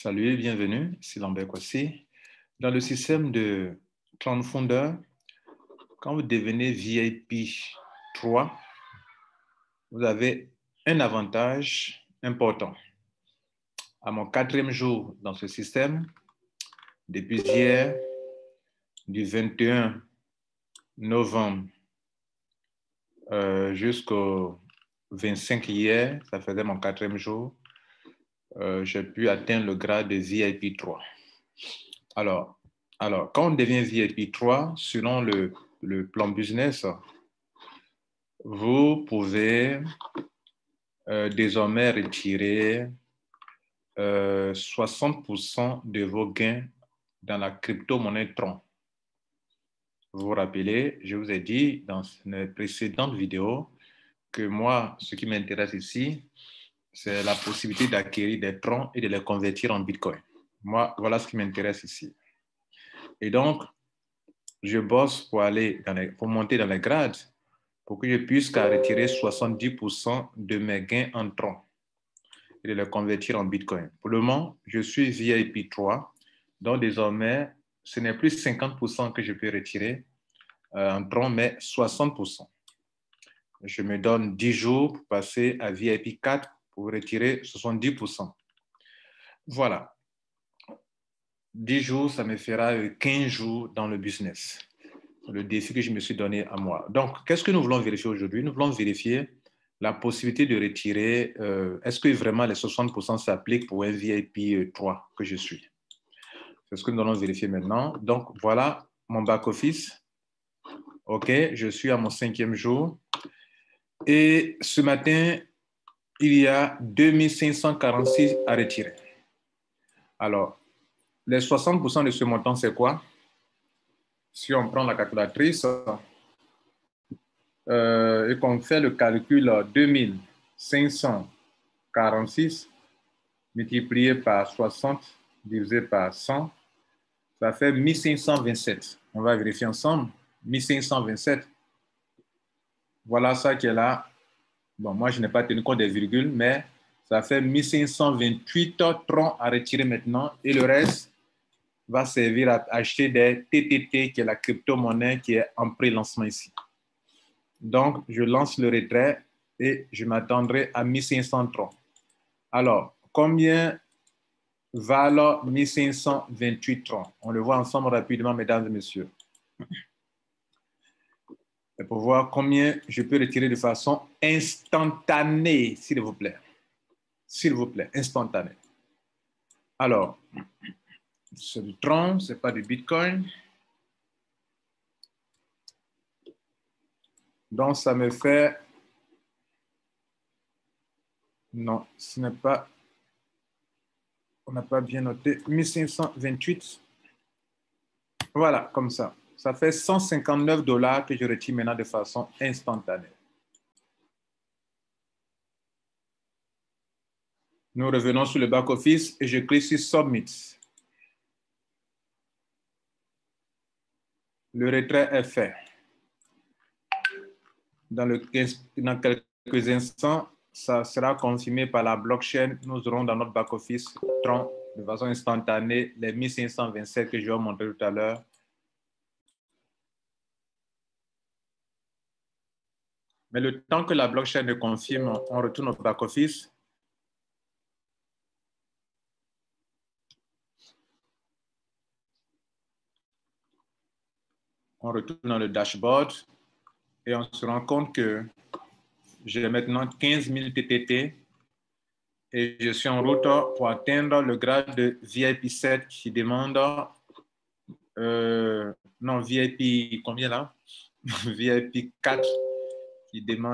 Salut et bienvenue, c'est Lambert Kwasi. Dans le système de Crowdfunder, quand vous devenez VIP 3, vous avez un avantage important. À mon 4e jour dans ce système, depuis hier, du 21 novembre jusqu'au 25 hier, ça faisait mon 4e jour, j'ai pu atteindre le grade de VIP 3. Alors, quand on devient VIP 3, selon le plan business, vous pouvez désormais retirer 60% de vos gains dans la crypto-monnaie Tron. Vous vous rappelez, je vous ai dit dans une précédente vidéo que moi, ce qui m'intéresse ici, c'est la possibilité d'acquérir des Tron et de les convertir en Bitcoin. Moi, voilà ce qui m'intéresse ici. Et donc, je bosse pour monter dans les grades pour que je puisse retirer 70% de mes gains en Tron et de les convertir en Bitcoin. Pour le moment, je suis VIP 3, donc désormais, ce n'est plus 50% que je peux retirer en Tron, mais 60%. Je me donne 10 jours pour passer à VIP 4 pour retirer 70%. Voilà. 10 jours, ça me fera 15 jours dans le business. Le défi que je me suis donné à moi. Donc, qu'est-ce que nous voulons vérifier aujourd'hui? Nous voulons vérifier la possibilité de retirer, est-ce que vraiment les 60% s'appliquent pour un VIP 3 que je suis? C'est ce que nous allons vérifier maintenant. Donc, voilà mon back-office. OK, je suis à mon 5e jour. Et ce matin, il y a 2546 à retirer. Alors, les 60% de ce montant, c'est quoi? Si on prend la calculatrice et qu'on fait le calcul 2546 multiplié par 60 divisé par 100, ça fait 1527. On va vérifier ensemble. 1527. Voilà ça qui est là. Bon, moi, je n'ai pas tenu compte des virgules, mais ça fait 1528 troncs à retirer maintenant. Et le reste va servir à acheter des TTT, qui est la crypto-monnaie qui est en pré-lancement ici. Donc, je lance le retrait et je m'attendrai à 1500 troncs. Alors, combien valent 1528 troncs? On le voit ensemble rapidement, mesdames et messieurs. Et pour voir combien je peux retirer de façon instantanée, s'il vous plaît. S'il vous plaît, instantanée. Alors, c'est du Tron, ce n'est pas du Bitcoin. Donc, ça me fait... Non, ce n'est pas... On n'a pas bien noté. 1528. Voilà, comme ça. Ça fait 159 $ que je retire maintenant de façon instantanée. Nous revenons sur le back-office et je clique sur Submit. Le retrait est fait. Dans quelques instants, ça sera confirmé par la blockchain. Nous aurons dans notre back-office Tron de façon instantanée les 1527 que je vais vous montrer tout à l'heure. Mais le temps que la blockchain le confirme, on retourne au back-office. On retourne dans le dashboard et on se rend compte que j'ai maintenant 15 000 TTT et je suis en route pour atteindre le grade de VIP 7 qui demande, non, VIP, combien là? VIP 4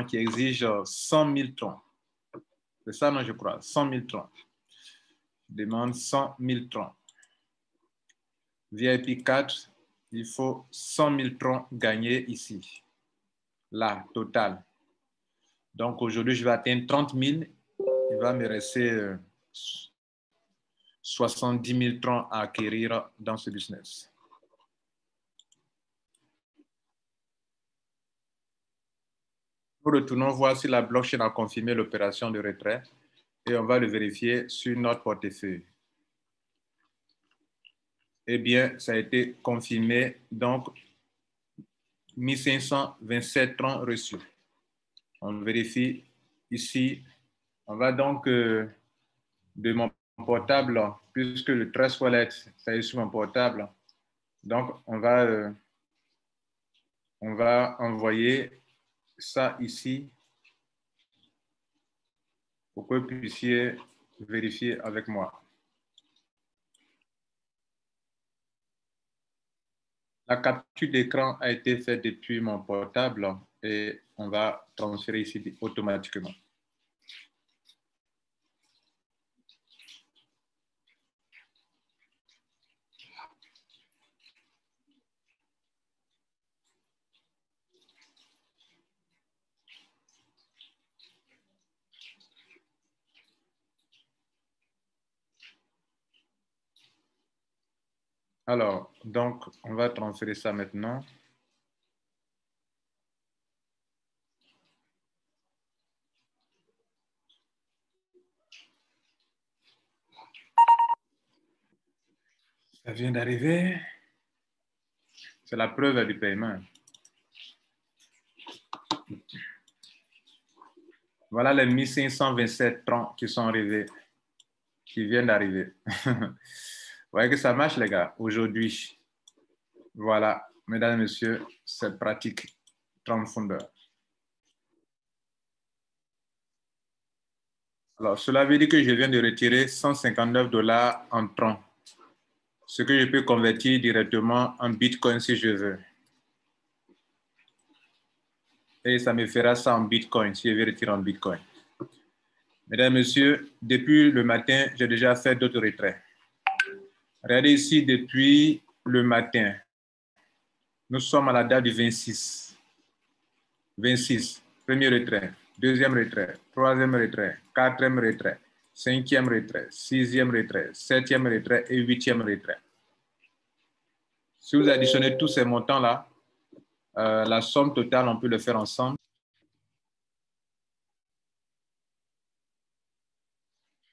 qui exige 100 000 troncs. C'est ça, non, je crois, 100 000 troncs. Je demande 100 000 troncs. VIP 4, il faut 100 000 troncs gagnés ici. Là, total. Donc aujourd'hui, je vais atteindre 30 000. Il va me rester 70 000 troncs à acquérir dans ce business. Nous retournons voir si la blockchain a confirmé l'opération de retrait et on va le vérifier sur notre portefeuille. eh bien, ça a été confirmé. Donc, 1527 troncs reçus. On vérifie ici. On va donc de mon portable, puisque le Trust Wallet, ça est sur mon portable. Donc, on va envoyer ça ici pour que vous puissiez vérifier avec moi. La capture d'écran a été faite depuis mon portable et on va transférer ici automatiquement. Alors, donc, on va transférer ça maintenant. Ça vient d'arriver. C'est la preuve du paiement. Voilà les 1527 troncs qui sont arrivés, qui viennent d'arriver. Vous voyez que ça marche, les gars, aujourd'hui. Voilà, mesdames et messieurs, c'est pratique. Tronc Founder. Alors, cela veut dire que je viens de retirer 159 $ en troncs, ce que je peux convertir directement en Bitcoin si je veux. Et ça me fera ça en Bitcoin si je veux retirer en Bitcoin. Mesdames et messieurs, depuis le matin, j'ai déjà fait d'autres retraits. Regardez ici, depuis le matin, nous sommes à la date du 26. 26, premier retrait, deuxième retrait, troisième retrait, quatrième retrait, cinquième retrait, sixième retrait, septième retrait et huitième retrait. Si vous additionnez tous ces montants-là, la somme totale, on peut le faire ensemble.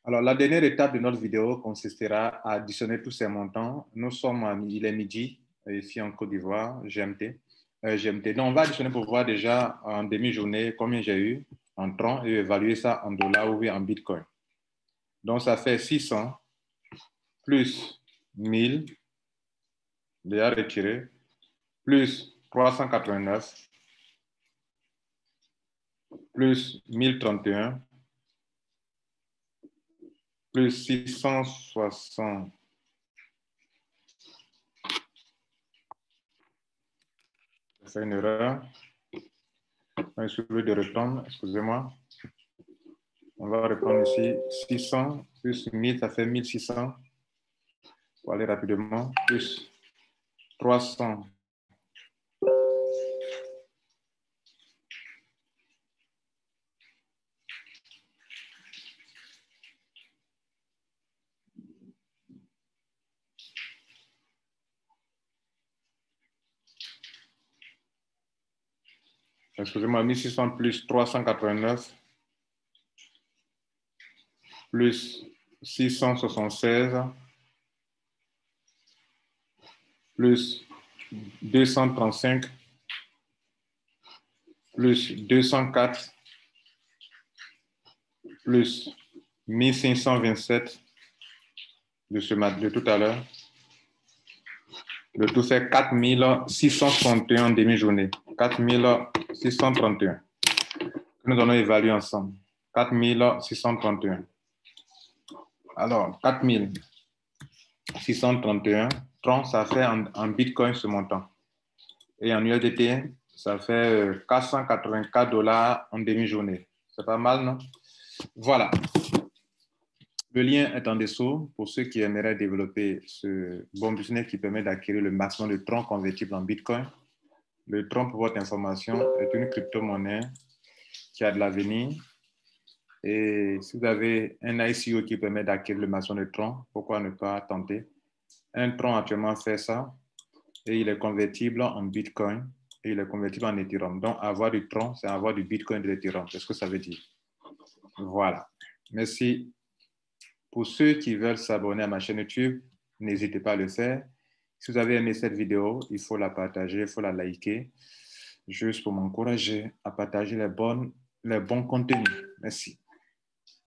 Alors, la dernière étape de notre vidéo consistera à additionner tous ces montants. Nous sommes, il est midi, ici en Côte d'Ivoire, GMT. Donc, on va additionner pour voir déjà en demi-journée combien j'ai eu en troncs et évaluer ça en dollars ou en Bitcoin. Donc, ça fait 600 plus 1000, déjà retiré, plus 389, plus 1031, plus 660. C'est une erreur. Je suis obligé de reprendre, excusez-moi. On va reprendre ici 600 plus 1000, ça fait 1600. Pour aller rapidement, plus 300. Excusez-moi, 1600 plus 389 plus 676 plus 235 plus 204 plus 1527 de tout à l'heure. Le tout fait 4631 en demi-journée. 4631. Nous allons évaluer ensemble. 4631. Alors, 4631, ça fait en Bitcoin ce montant. Et en USDT, ça fait 484 $ en demi-journée. C'est pas mal, non? Voilà. Le lien est en dessous pour ceux qui aimeraient développer ce bon business qui permet d'acquérir le maximum de troncs convertibles en Bitcoin. Le tronc, pour votre information, est une crypto-monnaie qui a de l'avenir. Et si vous avez un ICO qui permet d'acquérir le maximum de troncs, pourquoi ne pas tenter? Un tronc actuellement fait ça et il est convertible en Bitcoin et il est convertible en Ethereum. Donc, avoir du tronc, c'est avoir du Bitcoin et de l'Ethereum. C'est ce que ça veut dire. Voilà. Merci. Pour ceux qui veulent s'abonner à ma chaîne YouTube, n'hésitez pas à le faire. Si vous avez aimé cette vidéo, il faut la partager, il faut la liker, juste pour m'encourager à partager les bons contenus. Merci.